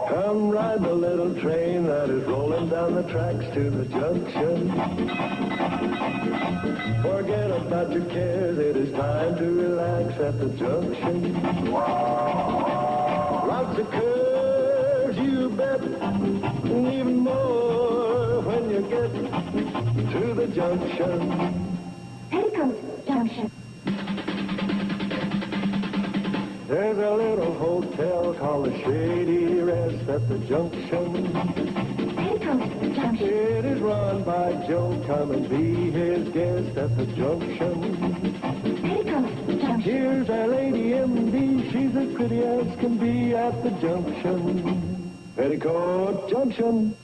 Come ride the little train that is rolling down the tracks to the junction. Forget about your cares, it is time to relax at the junction. Lots of curves, you bet, and even more when you get to the junction. Petticoat Junction. There's a little hotel called the Shady Rest at the junction. Petticoat Junction. It is run by Joe. Come and be his guest at the junction. Petticoat Junction. Here's our lady M.D. She's as pretty as can be at the junction. Petticoat Junction.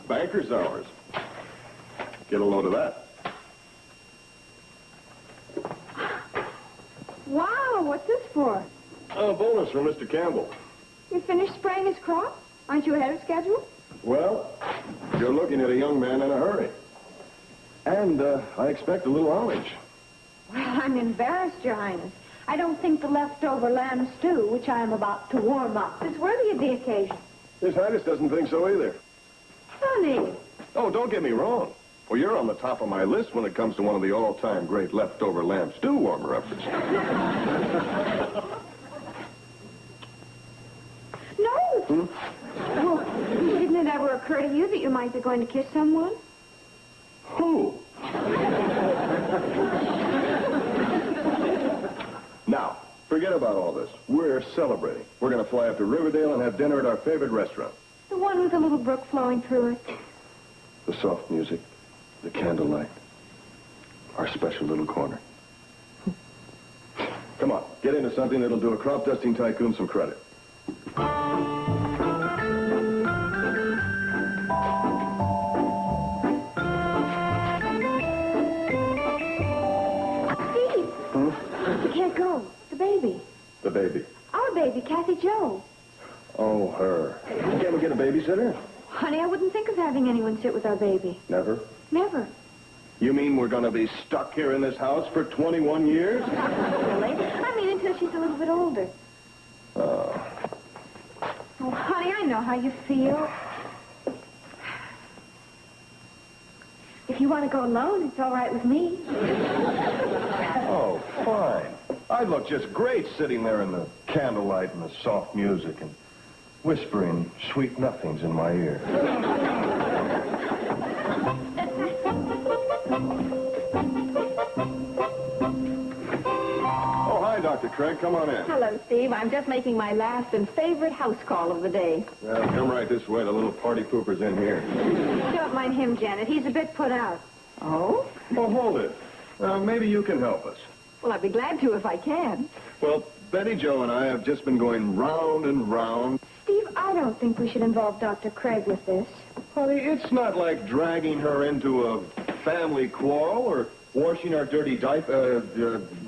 Banker's hours. Get a load of that. Wow, what's this for? A bonus from Mr. Campbell. You finished spraying his crop? Aren't you ahead of schedule? Well, you're looking at a young man in a hurry. And I expect a little homage. Well, I'm embarrassed, Your Highness. I don't think the leftover lamb stew, which I am about to warm up, is worthy of the occasion. His Highness doesn't think so either. Funny. Oh, don't get me wrong. Well, you're on the top of my list when it comes to one of the all-time great leftover lamb stew warmer-uppers. No. Hmm? Well, didn't it ever occur to you that you might be going to kiss someone? Who? Now, forget about all this. We're celebrating. We're going to fly up to Riverdale and have dinner at our favorite restaurant. The one with the little brook flowing through it. The soft music, the candlelight, our special little corner. Come on, get into something that'll do a crop dusting tycoon some credit. Steve! You can't go. The baby. The baby. Our baby, Kathy Jo. Oh, her. Can't we get a babysitter? Honey, I wouldn't think of having anyone sit with our baby. Never? Never. You mean we're going to be stuck here in this house for 21 years? Really? I mean, until she's a little bit older. Oh. Oh, honey, I know how you feel. If you want to go alone, it's all right with me. Oh, fine. I'd look just great sitting there in the candlelight and the soft music and whispering sweet nothings in my ear. Oh, hi, Dr. Craig. Come on in. Hello, Steve. I'm just making my last and favorite house call of the day. Come right this way. The little party pooper's in here. Don't mind him, Janet. He's a bit put out. Oh? Oh, hold it. Maybe you can help us. Well, I'd be glad to if I can. Well, Betty Jo and I have just been going round and round. Steve, I don't think we should involve Dr. Craig with this. Honey, it's not like dragging her into a family quarrel or washing our dirty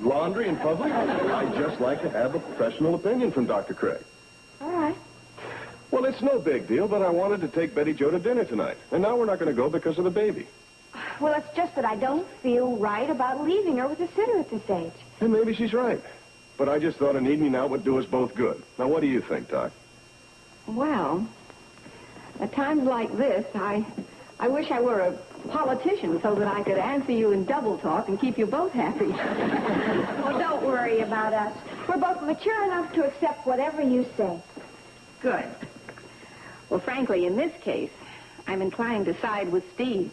laundry in public. I'd just like to have a professional opinion from Dr. Craig. All right. Well, it's no big deal, but I wanted to take Betty Jo to dinner tonight. And now we're not going to go because of the baby. Well, it's just that I don't feel right about leaving her with a sitter at this age. And maybe she's right. But I just thought an evening out would do us both good. Now, what do you think, Doc? Well, at times like this, I wish I were a politician so that I could answer you in double talk and keep you both happy. Well, don't worry about us. We're both mature enough to accept whatever you say. Good. Well, frankly, in this case, I'm inclined to side with Steve.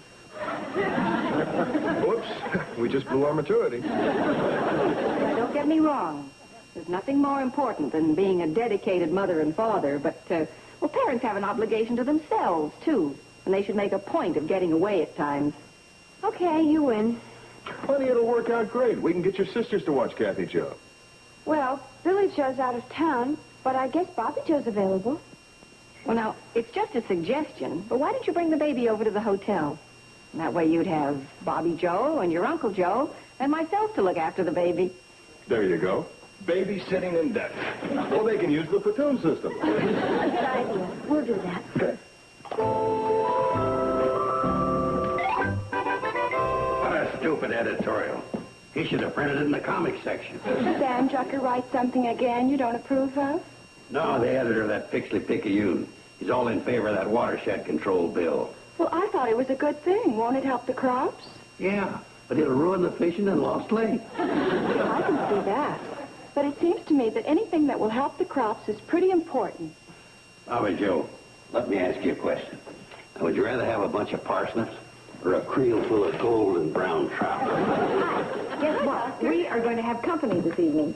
Whoops. We just blew our maturity. Now, don't get me wrong. There's nothing more important than being a dedicated mother and father, but, well, parents have an obligation to themselves, too, and they should make a point of getting away at times. Okay, you win. Honey, it'll work out great. We can get your sisters to watch Kathy Jo. Well, Billy Joe's out of town, but I guess Bobby Joe's available. Well, now, it's just a suggestion, but why don't you bring the baby over to the hotel? And that way you'd have Bobby Joe and your Uncle Joe and myself to look after the baby. There you go. babysitting and death. Well, they can use the platoon system. Good idea. We'll do that. Okay. What a stupid editorial. He should have printed it in the comics section. Sam Drucker write something again you don't approve of? No, the editor of that Pixley Picayune. He's all in favor of that watershed control bill. Well, I thought it was a good thing. Won't it help the crops? Yeah, but it'll ruin the fishing and Lost Lake. I can see that. But it seems to me that anything that will help the crops is pretty important. Bobby Joe, let me ask you a question. Now, would you rather have a bunch of parsnips or a creel full of gold and brown trout? Guess what? We are going to have company this evening.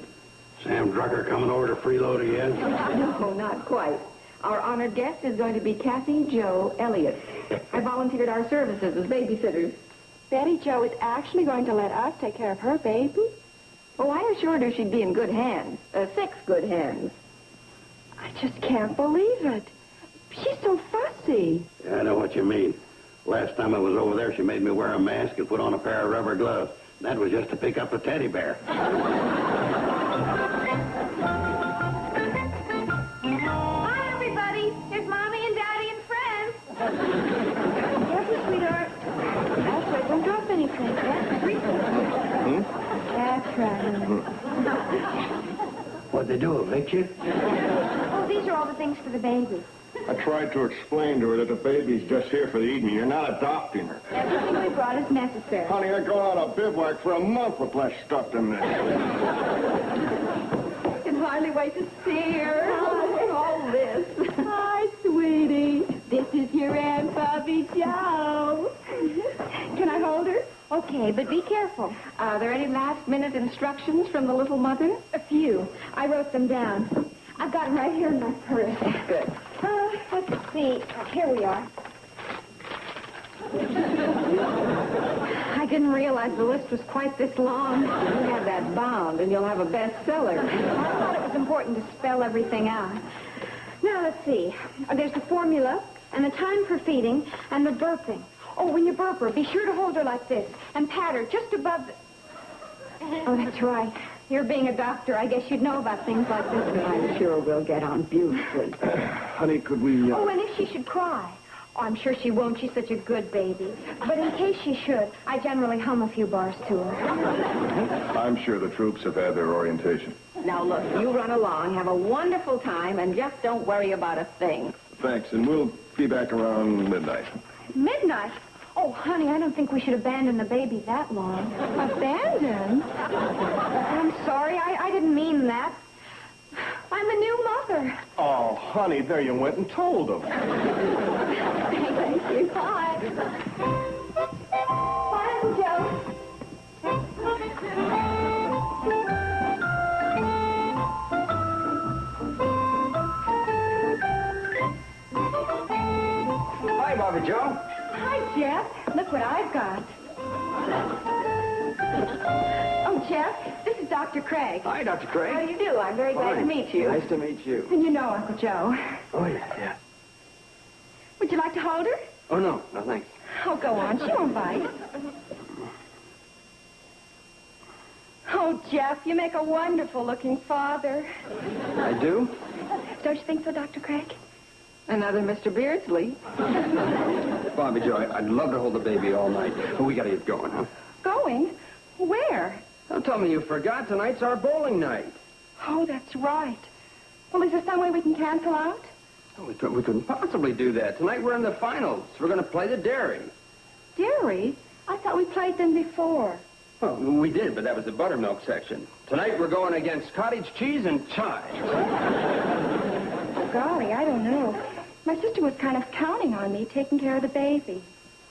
Sam Drucker coming over to freeload again? No, not quite. Our honored guest is going to be Kathy Jo Elliott. I volunteered our services as babysitters. Betty Jo is actually going to let us take care of her baby? Oh, I assured her she'd be in good hands. 6 good hands. I just can't believe it. She's so fussy. Yeah, I know what you mean. Last time I was over there, she made me wear a mask and put on a pair of rubber gloves. That was just to pick up a teddy bear. Hi, everybody. Here's Mommy and Daddy and friends. Careful, sweetheart. That's right. Don't drop anything. That's right. That's right. What'd they do, evict you? Oh, these are all the things for the baby. I tried to explain to her that the baby's just here for the evening. You're not adopting her. Everything we brought is necessary. Honey, I've gone out of bivouac for a month with less stuff than this. I can hardly wait to see her. Oh, all this. Hi, sweetie. This is your Aunt Bobby Jo. Can I hold her? Okay, but be careful. Are there any last-minute instructions from the little mother? A few. I wrote them down. I've got them right here in my purse. Good. Let's see. Here we are. I didn't realize the list was quite this long. You have that bound, and you'll have a bestseller. I thought it was important to spell everything out. Now, let's see. There's the formula, and the time for feeding, and the burping. Oh, when you burp her, be sure to hold her like this, and pat her just above the... Oh, that's right. You're being a doctor. I guess you'd know about things like this. I'm sure we'll get on beautifully. Honey, could we... Oh, and if she should cry. Oh, I'm sure she won't. She's such a good baby. But in case she should, I generally hum a few bars to her. I'm sure the troops have had their orientation. Now, look, you run along, have a wonderful time, and just don't worry about a thing. Thanks, and we'll be back around midnight. Midnight? Oh, honey, I don't think we should abandon the baby that long. Abandoned? I'm sorry. I didn't mean that. I'm a new mother. Oh, honey, there you went and told them. Thank you. Bye. Bye, Uncle Joe. Hi, Bobby Joe. Hi, Jeff. Look what I've got. Oh, Jeff, this is Dr. Craig. Hi, Dr. How Craig. do you do? I'm very glad to meet you. Nice to meet you. And you know Uncle Joe. Oh, yeah. Would you like to hold her? Oh, no, thanks. Oh, go on. She won't bite. Oh, Jeff, you make a wonderful-looking father. I do? Don't you think so, Dr. Craig? Another Mr. Beardsley. Bobby Joe, I'd love to hold the baby all night, but we gotta get going, huh? Going? Where? Don't tell me you forgot. Tonight's our bowling night. Oh, that's right. Well, is there some way we can cancel out? Oh, we couldn't possibly do that. Tonight we're in the finals. We're gonna play the Dairy. Dairy? I thought we played them before. Well, we did, but that was the buttermilk section. Tonight we're going against cottage cheese and chives. Oh, golly, I don't know. My sister was kind of counting on me taking care of the baby.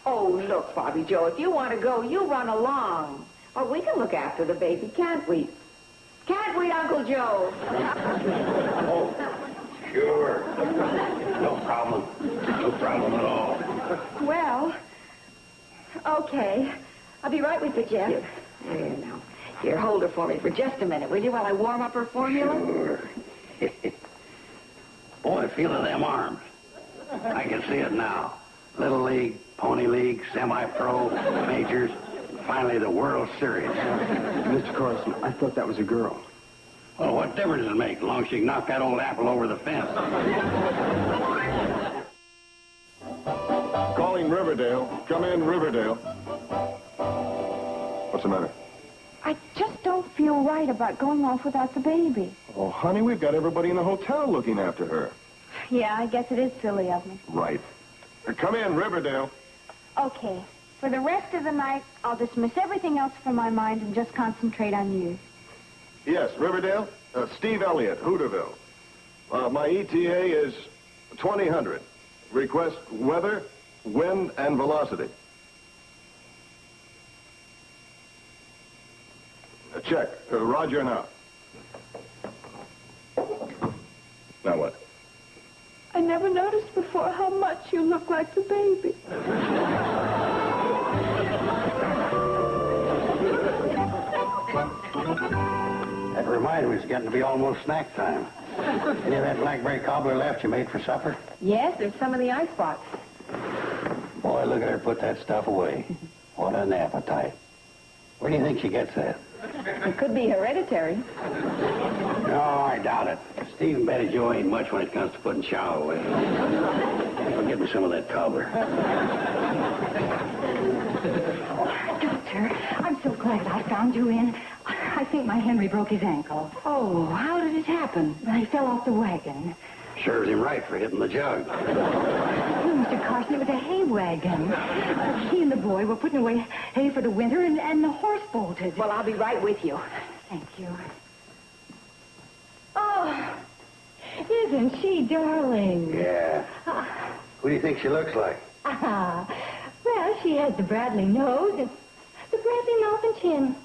Oh, look, Bobby Joe, if you want to go, you run along. Or we can look after the baby, can't we? Can't we, Uncle Joe? Oh, sure. No problem. No problem at all. Well, okay. I'll be right with you, Jeff. Here, now. Here, hold her for me for just a minute, will you, while I warm up her formula? Sure. Boy, feeling them arms. I can see it now. Little League, Pony League, semi-pro, majors, finally the World Series. Mr. Carson, I thought that was a girl. Well, what difference does it make, as long as she can knock that old apple over the fence? Calling Riverdale. Come in, Riverdale. What's the matter? I just don't feel right about going off without the baby. Oh, honey, we've got everybody in the hotel looking after her. Yeah, I guess it is silly of me. Right. Come in, Riverdale. Okay. For the rest of the night, I'll dismiss everything else from my mind and just concentrate on you. Yes, Riverdale. Steve Elliott, Hooterville. My ETA is 2000. Request weather, wind, and velocity. Check. Roger now. Now what? I never noticed before how much you look like the baby. That reminds me, it's getting to be almost snack time. Any of that blackberry cobbler left you made for supper? Yes, there's some in the icebox. Boy, look at her put that stuff away. What an appetite. Where do you think she gets that? It could be hereditary. No, I doubt it. Steve and Betty Jo ain't much when it comes to putting chow away. I'll get me some of that cobbler. Doctor, I'm so glad I found you in. I think my Henry broke his ankle. Oh, how did it happen? He fell off the wagon. Serves him right for hitting the jug. Oh, Mr. Carson, it was a hay wagon. He and the boy were putting away hay for the winter, and the horse bolted. Well, I'll be right with you. Thank you. Oh, isn't she darling? Yeah. Who do you think she looks like? Well, she has the Bradley nose and the Bradley mouth and chin.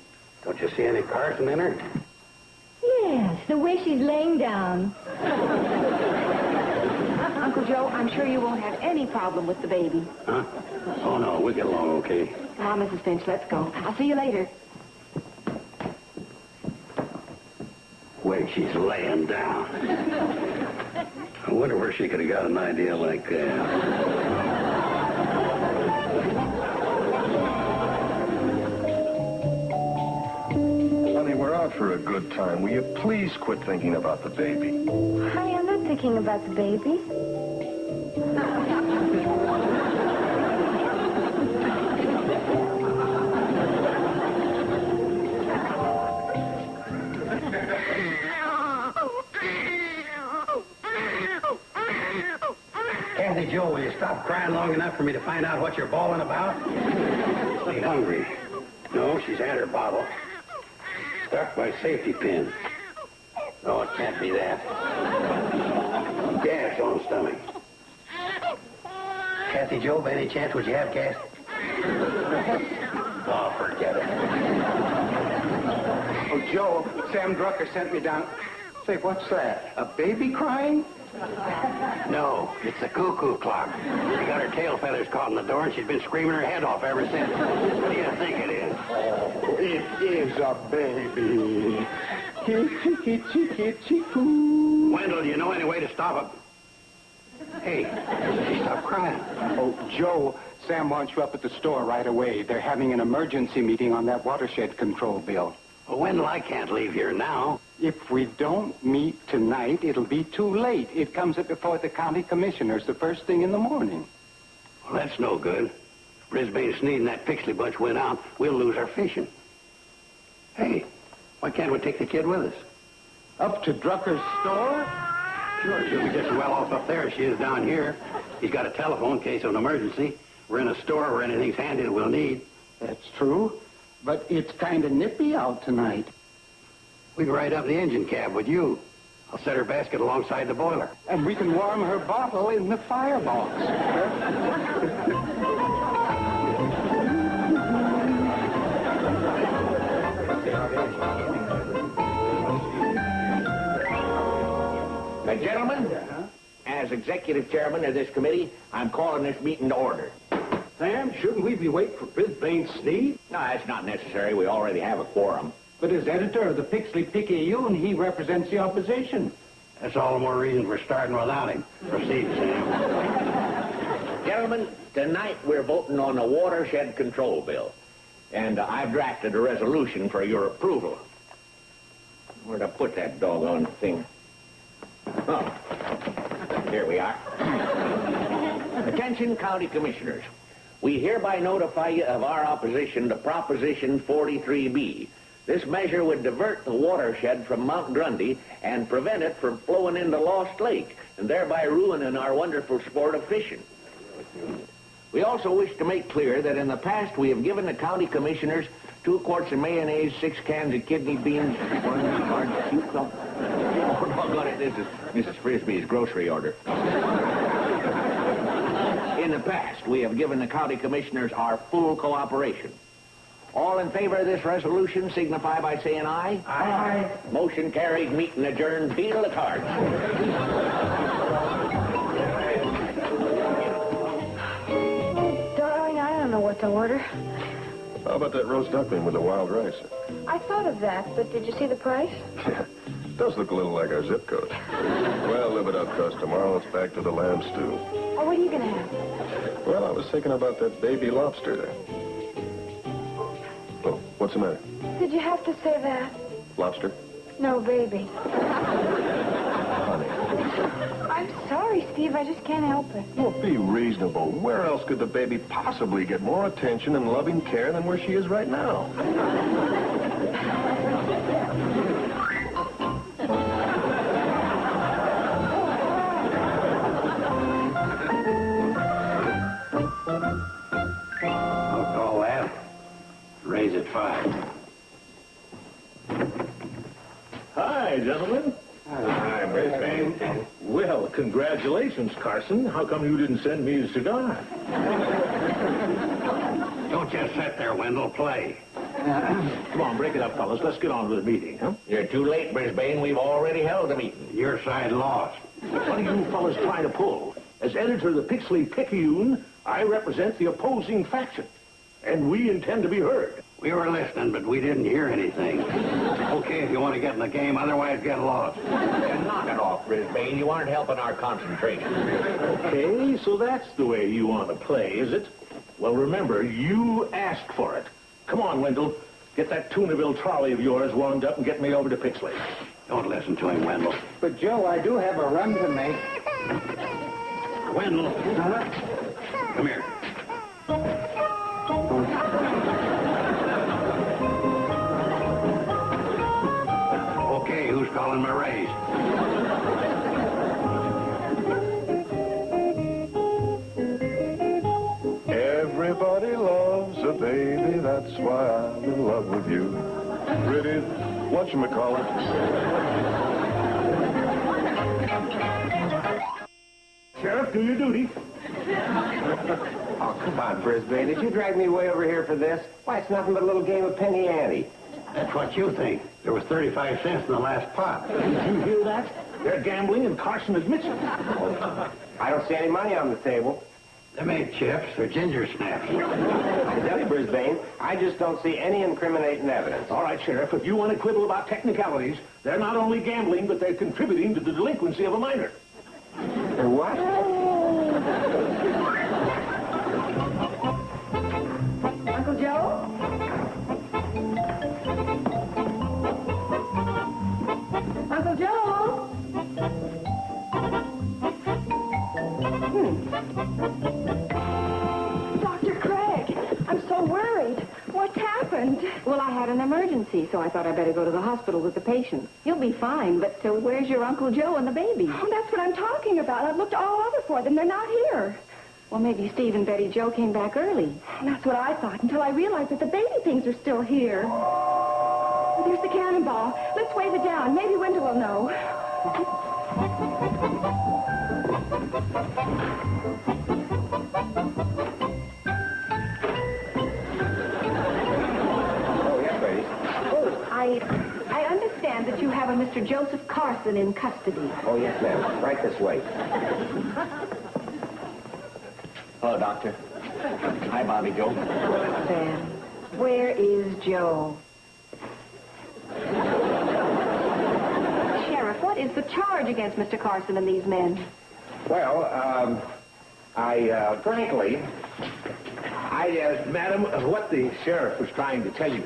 Don't you see any Carson in her? Yes, the way she's laying down. Uncle Joe, I'm sure you won't have any problem with the baby. Huh? Oh, no, we get along okay. Come on, Mrs. Finch, let's go. I'll see you later. Way she's laying down. I wonder where she could have got an idea like that. We're out for a good time. Will you please quit thinking about the baby? Honey, I'm not thinking about the baby. Kathy Jo, will you stop crying long enough for me to find out what you're bawling about? She hungry. No, she's had her bottle. Stuck by safety pin. No, it can't be that. Gas on stomach. Kathy Jo, by any chance would you have gas? Oh, forget it. Oh, Joe, Sam Drucker sent me down. Say, what's that? A baby crying? No, it's the cuckoo clock. She got her tail feathers caught in the door, and she's been screaming her head off ever since. What do you think it is? Oh, it is a baby. Kitty, kitty, coo. Wendell, do you know any way to stop it? Hey, she stopped crying. Oh, Joe, Sam wants you up at the store right away. They're having an emergency meeting on that watershed control bill. Well, Wendell, I can't leave here now. If we don't meet tonight, it'll be too late. It comes up before the county commissioners the first thing in the morning. Well, that's no good. If Brisbane, Sneed, and that Pixley bunch went out, we'll lose our fishing. Hey, why can't we take the kid with us? Up to Drucker's store? Sure, she'll be just as well off up there as she is down here. He's got a telephone in case of an emergency. We're in a store where anything's handy that we'll need. That's true, but it's kind of nippy out tonight. We can ride up in the engine cab with you. I'll set her basket alongside the boiler. And we can warm her bottle in the firebox. Now, gentlemen, as executive chairman of this committee, I'm calling this meeting to order. Sam, shouldn't we be waiting for Brisbane Sneed? No, that's not necessary. We already have a quorum. But as editor of the Pixley Picayune, he represents the opposition. That's all the more reason for starting without him. Proceed, Sam. Gentlemen, tonight we're voting on the watershed control bill. And I've drafted a resolution for your approval. Where'd I put that doggone thing? Oh, here we are. Attention, County Commissioners. We hereby notify you of our opposition to Proposition 43B. This measure would divert the watershed from Mount Grundy and prevent it from flowing into Lost Lake, and thereby ruining our wonderful sport of fishing. We also wish to make clear that in the past we have given the county commissioners 2 quarts of mayonnaise, 6 cans of kidney beans, 1 large cucumber. Oh, doggone it, this is Mrs. Frisbee's grocery order. In the past, we have given the county commissioners our full cooperation. All in favor of this resolution signify by saying aye. Aye. Motion carried, meeting adjourned. Deal the cards. Darling, I don't know what to order. How about that roast duckling with the wild rice? I thought of that, but did you see the price? Does look a little like our zip code. Well, live it up, cuz tomorrow it's back to the lamb stew. Oh, what are you going to have? Well, I was thinking about that baby lobster there. Oh, what's the matter? Did you have to say that? Lobster? No, baby. Honey. I'm sorry, Steve. I just can't help it. Well, be reasonable. Where else could the baby possibly get more attention and loving care than where she is right now? I'll call that. Raise it 5. Hi, gentlemen. Hi, Brisbane. Well, congratulations, Carson. How come you didn't send me a cigar? Don't just sit there, Wendell. Play. Come on, break it up, fellas. Let's get on with the meeting, huh? You're too late, Brisbane. We've already held a meeting. Your side lost. What are you fellas trying to pull? As editor of the Pixley-Picayune, I represent the opposing faction, and we intend to be heard. We were listening, but we didn't hear anything. Okay, if you want to get in the game, otherwise get lost. Knock it off, Brisbane. You aren't helping our concentration. Okay, so that's the way you want to play, is it? Well, remember, you asked for it. Come on, Wendell. Get that Tunaville trolley of yours warmed up and get me over to Pixley. Don't listen to him, Wendell. But, Joe, I do have a run to make. Wendell. Come here. Okay, who's calling my raise? Everybody loves a baby, that's why I'm in love with you. Pretty, whatchamacallit. Sheriff, do your duty. Oh, come on, Brisbane. Did you drag me way over here for this? Why, it's nothing but a little game of penny ante. That's what you think. There was 35 cents in the last pot. Did you hear that? They're gambling, and Carson admits it. I don't see any money on the table. Them ain't chips. They're ginger snaps. I tell you, Brisbane, I just don't see any incriminating evidence. All right, Sheriff, if you want to quibble about technicalities, they're not only gambling, but they're contributing to the delinquency of a minor. What? Uncle Joe? Uncle Joe? Dr. Craig, I'm so worried. What's happened? Well, I had an emergency, so I thought I'd better go to the hospital with the patient. You'll be fine, but where's your Uncle Joe and the baby? Oh, that's what I'm talking about. I've looked all over for them. They're not here. Well, maybe Steve and Betty Joe came back early. That's what I thought until I realized that the baby things are still here. There's the cannonball. Let's wave it down. Maybe Wendell will know. Oh, yes, ladies. I understand that you have a Mr. Joseph Carson in custody. Oh, yes, ma'am. Right this way. Hello, Doctor. Hi, Bobby Joe. Sam, where is Joe? Sheriff, what is the charge against Mr. Carson and these men? Well, Frankly, madam, what the sheriff was trying to tell you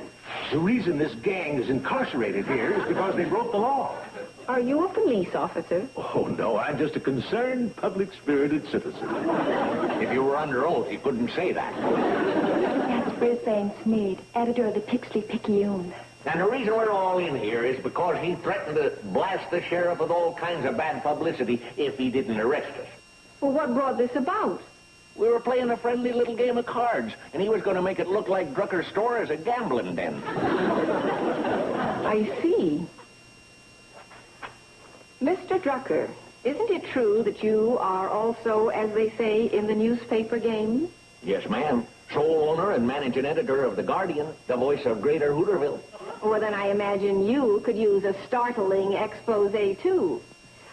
The reason this gang is incarcerated here is because they broke the law. Are you a police officer? Oh, no, I'm just a concerned, public-spirited citizen. If you were under oath, you couldn't say that. That's Brisbane Sneed, editor of the Pixley-Picayune. And the reason we're all in here is because he threatened to blast the sheriff with all kinds of bad publicity if he didn't arrest us. Well, what brought this about? We were playing a friendly little game of cards, and he was going to make it look like Drucker's store as a gambling den. I see. Mr. Drucker, isn't it true that you are also, as they say, in the newspaper game? Yes, ma'am. Sole owner and managing editor of The Guardian, the voice of Greater Hooterville. Well, then I imagine you could use a startling expose, too.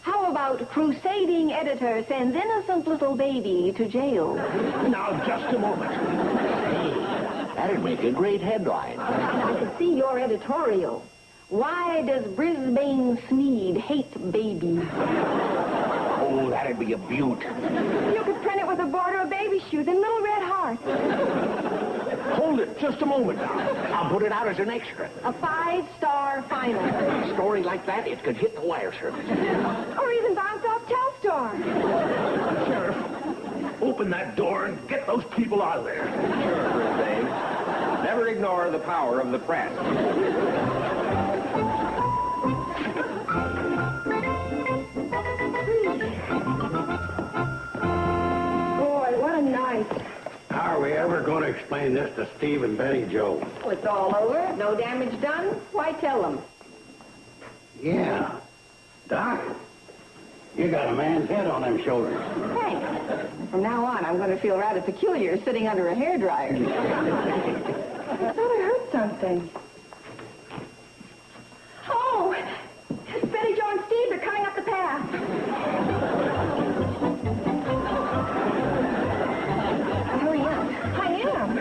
How about crusading editor sends innocent little baby to jail? Now, just a moment. That'd make a great headline. I can see your editorial. Why does Brisbane Sneed hate baby? Oh, that'd be a beaut. You could print it with a border of baby shoes and little red hearts. Hold it just a moment now. I'll put it out as an extra. A 5-star final. A story like that, it could hit the wire service. Or even bounce off Telstar. Sheriff, open that door and get those people out of there. Sure, Brisbane. Never ignore the power of the press. Boy, what a night. How are we ever going to explain this to Steve and Betty Jo? Well, it's all over. No damage done. Why tell them? Yeah. Doc, you got a man's head on them shoulders. Thanks. From now on, I'm going to feel rather peculiar sitting under a hairdryer. I thought I heard something. Oh! Betty Jo and Steve are coming up the path. Hurry up. I am.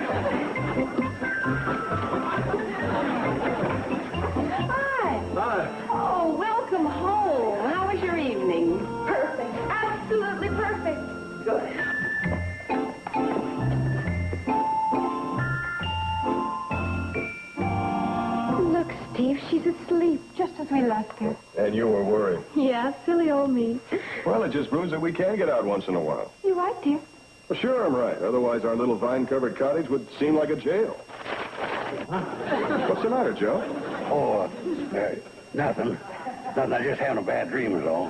Hi. Hi. Oh, welcome home. How was your evening? Perfect. Absolutely perfect. Good. Look, Steve, she's asleep, just as we left her. And you were worried. Yeah, silly old me. Well, it just proves that we can get out once in a while. You're right, dear. Well, sure, I'm right. Otherwise, our little vine-covered cottage would seem like a jail. What's the matter, Joe? Oh, nothing. Nothing. I just having a bad dream is all.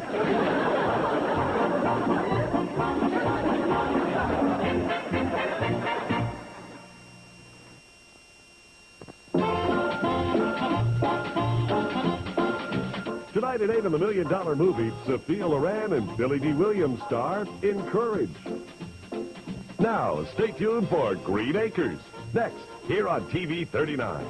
Tonight at 8 on the $1 Million Movie, Sophia Loren and Billy D. Williams star in Courage. Now, stay tuned for Green Acres. Next, here on TV 39.